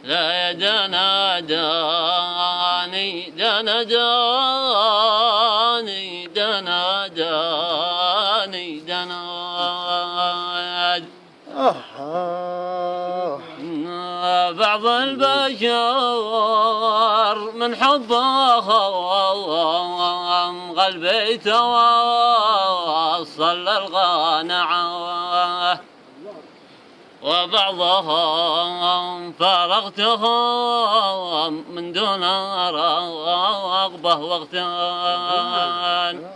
لا دنا داني دنا داني دنا داني دنا بعض البشر من حبه قلبي توصل للقناعة، وبعضهم فرغتهم من دون رغبة واغتان،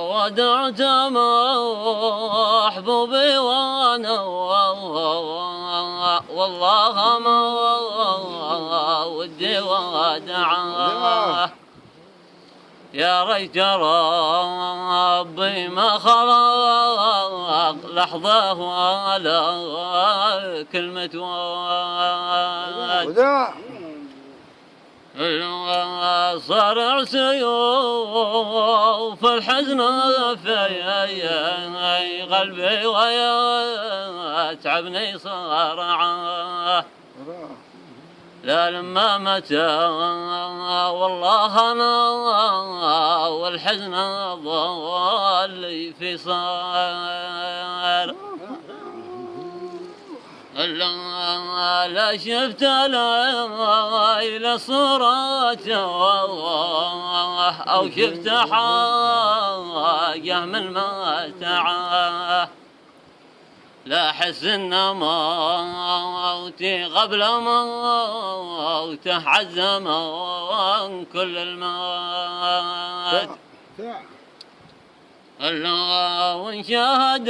ودعت محبوبي وانا والله ما ودي ودعاه، يا ريت ربي ما خلق لحظة ولا كلمة واد، صرع سيوف الحزن في قلبي ويتعبني صرعه، لا لما متى والله أنا والحزن ضل في صار، لا شفت ليلة صورته أو شفت حاجة من متعه، لا أحس إن موتي قبل موته عزم عن كل الموت، وإن شاهدت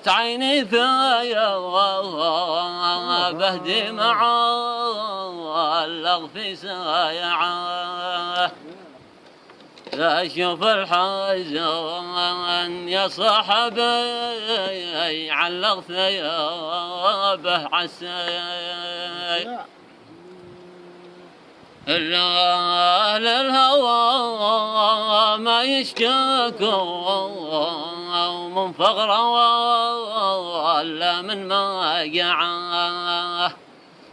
عيني ثايا بهدي معلق في سايعه، لا أشوف الحزن يا صاحبي علق ثيابه عالسيل، أهل الهوى ما يشتكوا من فقره ولا من مقعه،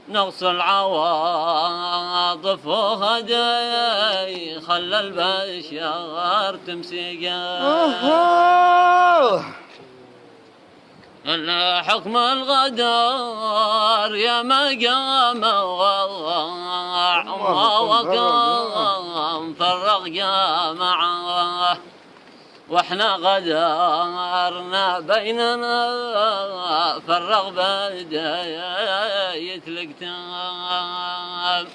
نقص العواطف وهدي خلى البشر تمسكه، حكم الغدار يا مقام وقام فرق جامعه، واحنا غدارنا بيننا فرق بداية الاكتئاب.